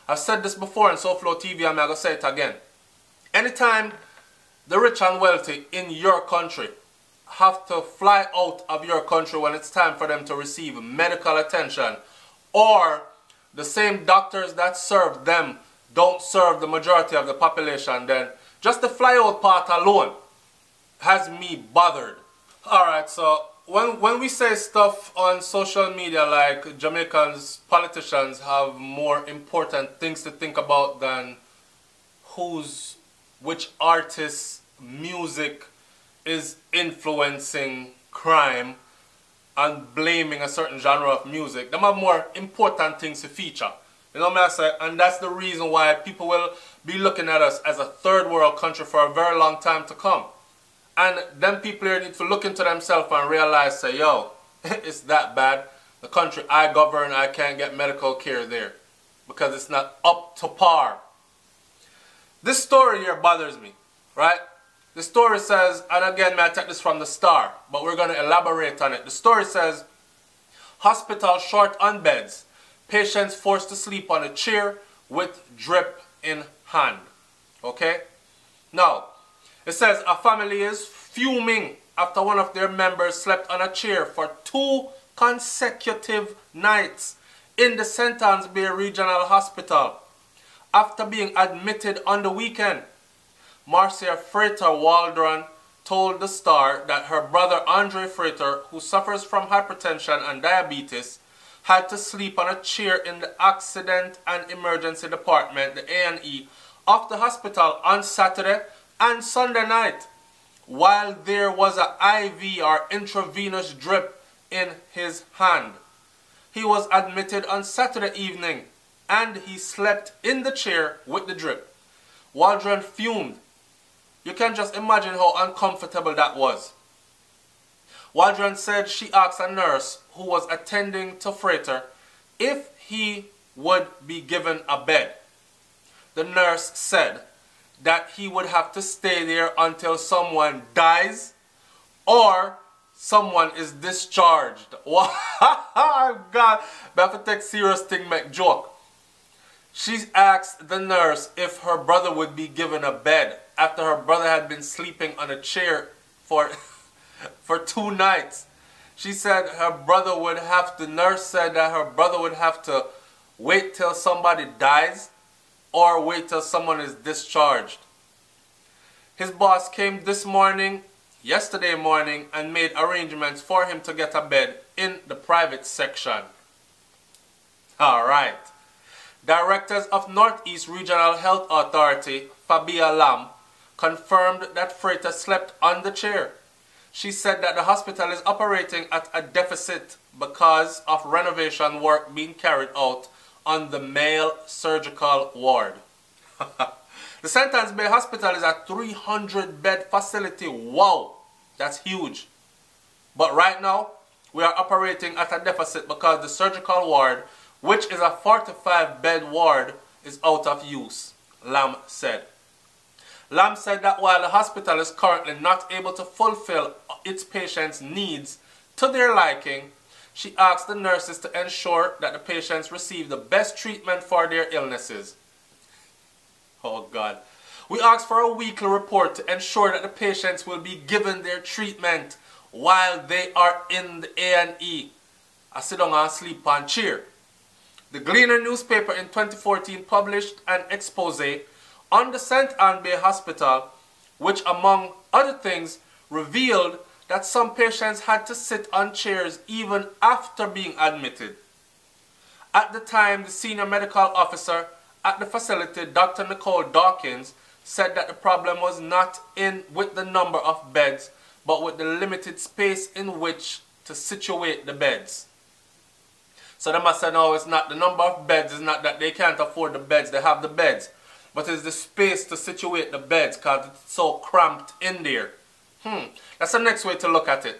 I've said this before in SouFLoTV, I'm going to say it again. Anytime the rich and wealthy in your country have to fly out of your country when it's time for them to receive medical attention, or the same doctors that serve them don't serve the majority of the population, then just the fly out part alone has me bothered. Alright, so when we say stuff on social media like Jamaicans politicians have more important things to think about than which artist's music is influencing crime and blaming a certain genre of music, them have more important things to feature. You know what I say? And that's the reason why people will be looking at us as a third world country for a very long time to come. And them people here need to look into themselves and realize, say, yo, it's that bad. The country I govern, I can't get medical care there because it's not up to par. This story here bothers me, right? The story says, and again, may I take this from the Star, but we're going to elaborate on it. The story says, hospital short on beds. Patients forced to sleep on a chair with drip in hand. Okay? Now, it says a family is fuming after one of their members slept on a chair for 2 consecutive nights in the St. Anne's Bay Regional Hospital after being admitted on the weekend. Marcia Frater Waldron told the Star that her brother Andre Frater, who suffers from hypertension and diabetes, had to sleep on a chair in the Accident and Emergency Department, the A&E, of the hospital on Saturday and Sunday night, while there was an IV or intravenous drip in his hand. He was admitted on Saturday evening and he slept in the chair with the drip. Waldron fumed. You can just imagine how uncomfortable that was. Waldron said she asked a nurse who was attending to Frater if he would be given a bed. The nurse said that he would have to stay there until someone dies or someone is discharged. Oh God, but I have to take serious thing, make joke. She asked the nurse if her brother would be given a bed after her brother had been sleeping on a chair for 2 nights. She said her brother would have to, nurse said that her brother would have to wait till somebody dies or wait till someone is discharged. His boss came yesterday morning, and made arrangements for him to get a bed in the private section. Alright. Directors of Northeast Regional Health Authority, Fabia Lam, confirmed that Frater slept on the chair. She said that the hospital is operating at a deficit because of renovation work being carried out on the male surgical ward. The St. Anne's Bay Hospital is a 300-bed facility. Wow, that's huge. But right now, we are operating at a deficit because the surgical ward, which is a 45-bed ward, is out of use, Lam said. Lam said that while the hospital is currently not able to fulfill its patients' needs to their liking, she asked the nurses to ensure that the patients receive the best treatment for their illnesses. Oh God. We asked for a weekly report to ensure that the patients will be given their treatment while they are in the A&E. I sit down and sleep on chair. The Gleaner newspaper in 2014 published an expose on the St. Anne Bay Hospital, which among other things revealed that some patients had to sit on chairs even after being admitted. At the time, the senior medical officer at the facility, Dr. Nicole Dawkins, said that the problem was not with the number of beds, but with the limited space in which to situate the beds. So they must say, no, it's not the number of beds, it's not that they can't afford the beds, they have the beds. But it's the space to situate the beds because it's so cramped in there. That's the next way to look at it.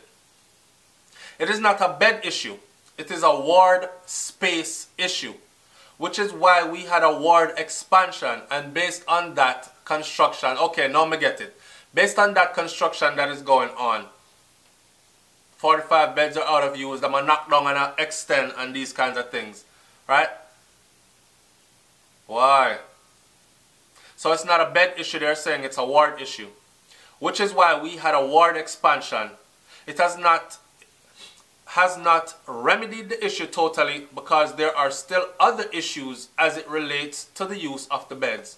It is not a bed issue. It is a ward space issue. Which is why we had a ward expansion, and based on that construction, okay, now me get it. Based on that construction that is going on, 45 beds are out of use, them are knock down and extend and these kinds of things, right? Why? So it's not a bed issue, they're saying it's a ward issue. Which is why we had a ward expansion. It has not remedied the issue totally, because there are still other issues as it relates to the use of the beds.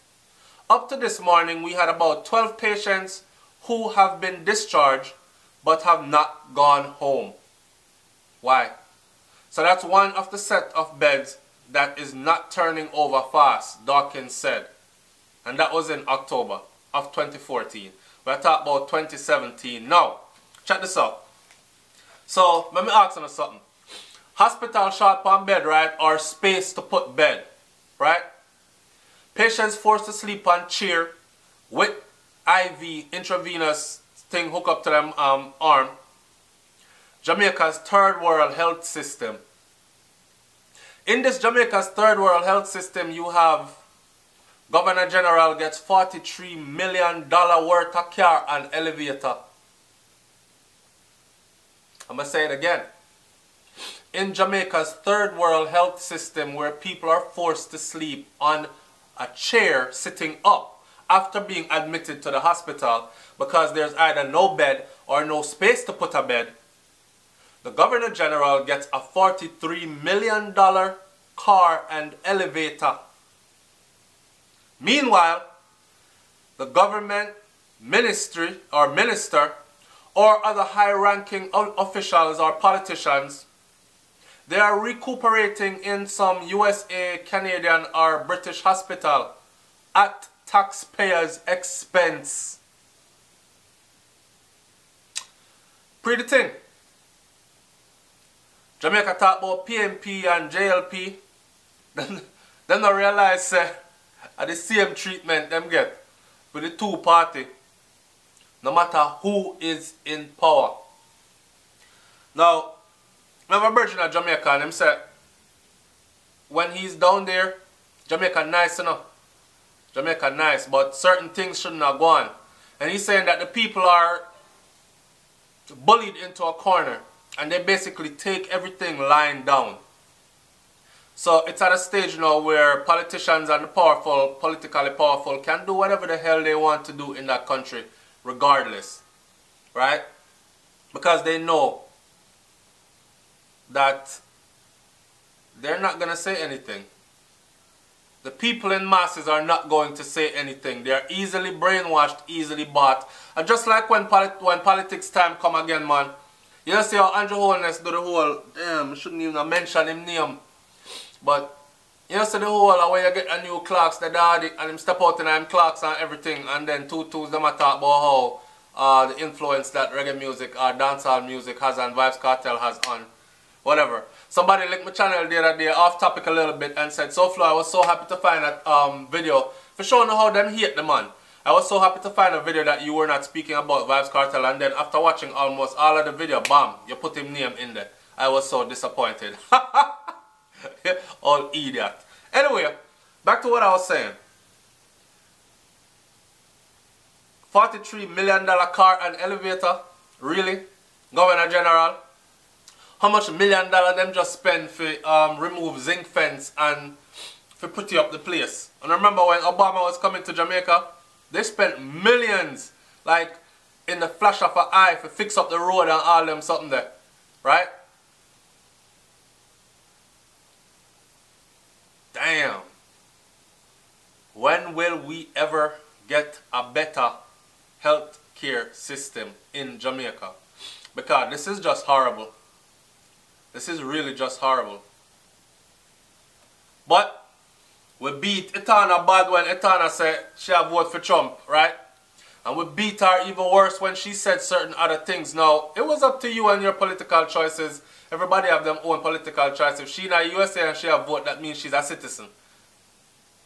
Up to this morning, we had about 12 patients who have been discharged but have not gone home. Why? So that's one of the set of beds that is not turning over fast, Dawkins said. And that was in October of 2014. We're talking about 2017 now. Check this out. So, let me ask you something. Hospital short on bed, right? Or space to put bed, right? Patients forced to sleep on chair with IV, intravenous thing hooked up to them arm. Jamaica's third world health system. In this Jamaica's third world health system, you have Governor General gets $43 million worth of car and elevator. I'm going to say it again. In Jamaica's third world health system, where people are forced to sleep on a chair sitting up after being admitted to the hospital because there's either no bed or no space to put a bed, the Governor General gets a $43 million car and elevator. Meanwhile, the government ministry or minister or other high-ranking officials or politicians, they are recuperating in some USA, Canadian or British hospital at taxpayers' expense. Pretty thing. Jamaica talk about PMP and JLP, then they realize the same treatment them get with the two party, no matter who is in power. Now, I have a virgin of Jamaica and him said, when he's down there, Jamaica nice enough. Jamaica nice, but certain things shouldn't have gone. And he's saying that the people are bullied into a corner and they basically take everything lying down. So it's at a stage now where politicians and the powerful, politically powerful, can do whatever the hell they want to do in that country, regardless. Right? Because they know that they're not going to say anything. The people in masses are not going to say anything. They are easily brainwashed, easily bought. And just like when politics time come again, man, you know, see how Andrew Holness do the whole, damn, shouldn't even mention him name. But, you know, see the whole, where you get a new clocks, the daddy, and him step out in them clocks and everything, and then two twos them a talk about how the influence that reggae music or dancehall music has and Vybz Kartel has on whatever. Somebody linked my channel the other day, off topic a little bit, and said, SouFlo, I was so happy to find that video for showing how them hate the man. I was so happy to find a video that you were not speaking about Vybz Kartel, and then after watching almost all of the video, bam, you put him name in there. I was so disappointed. All idiot. Anyway, back to what I was saying. $43 million car and elevator? Really? Governor General? How much $1 million them just spend for remove zinc fence and for putting up the place? And I remember when Obama was coming to Jamaica, they spent millions, like in the flash of an eye, to fix up the road and all them something there. Right? Damn. When will we ever get a better health care system in Jamaica? Because this is just horrible. This is really just horrible. But we beat Etana bad when Etana said she had voted for Trump, right? And we beat her even worse when she said certain other things. Now, it was up to you and your political choices. Everybody have their own political choice. If she's not USA and she have vote, that means she's a citizen.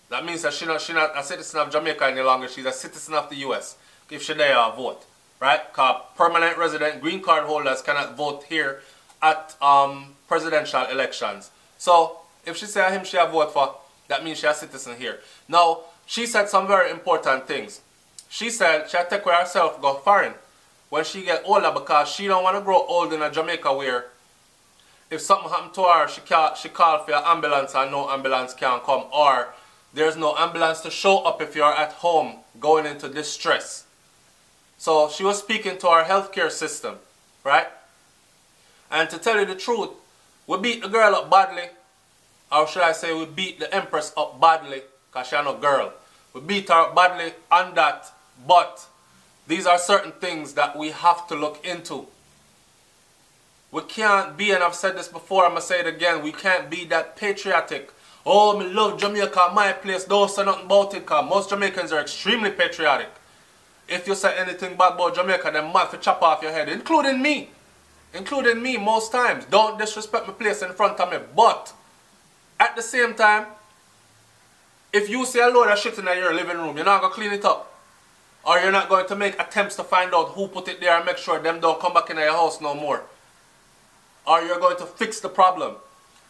That means that she's not a citizen of Jamaica any longer. She's a citizen of the US. If she there vote, right? Because permanent resident green card holders cannot vote here at presidential elections. So, if she say him she have vote for, that means she's a citizen here. Now, she said some very important things. She said she'll take care of herself, go foreign when she get older, because she don't want to grow old in a Jamaica where if something happened to her, she call for an ambulance and no ambulance can come, or there's no ambulance to show up if you're at home going into distress. So she was speaking to our healthcare system, right? And to tell you the truth, we beat the girl up badly. Or should I say we beat the Empress up badly, because she's no girl. We beat her up badly on that, but these are certain things that we have to look into. We can't be, and I've said this before, I'm going to say it again, we can't be that patriotic. Oh, me love Jamaica, my place, don't say nothing about it, because most Jamaicans are extremely patriotic. If you say anything bad about Jamaica, then mad for chop off your head, including me. Including me most times. Don't disrespect my place in front of me. But at the same time, if you see a load of shit in your living room, you're not going to clean it up. Or you're not going to make attempts to find out who put it there and make sure them don't come back in your house no more. Or you're going to fix the problem.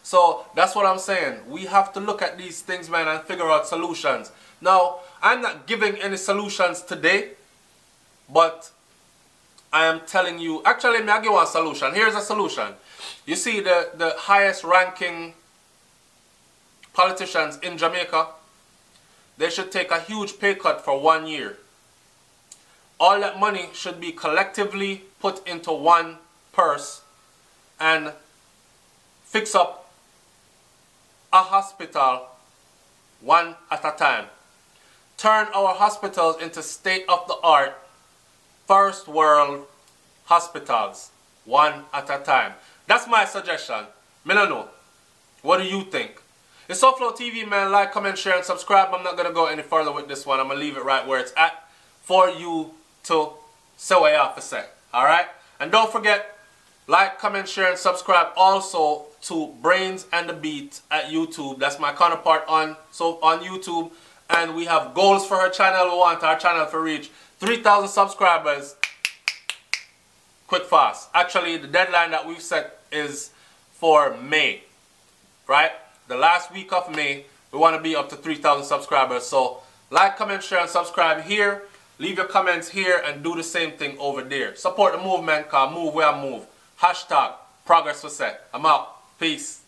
So that's what I'm saying. We have to look at these things, man, and figure out solutions. Now, I'm not giving any solutions today, but I am telling you, actually, I'll give one solution. Here's a solution. You see the highest ranking politicians in Jamaica, they should take a huge pay cut for 1 year. All that money should be collectively put into one purse and fix up a hospital one at a time. Turn our hospitals into state-of-the-art, first world hospitals, one at a time. That's my suggestion. Me no know. What do you think? It's SouFLoTV, man. Like, comment, share, and subscribe. I'm not going to go any further with this one. I'm going to leave it right where it's at for you to say what you have to say. Alright? And don't forget, like, comment, share, and subscribe also to Brains and the Beat at YouTube. That's my counterpart on YouTube. And we have goals for her channel. We want our channel to reach 3,000 subscribers quick fast. Actually, the deadline that we've set is for May. Right? The last week of May, we want to be up to 3,000 subscribers. So, like, comment, share, and subscribe here. Leave your comments here and do the same thing over there. Support the movement, because move where I move. Hashtag progress for set. I'm out. Peace.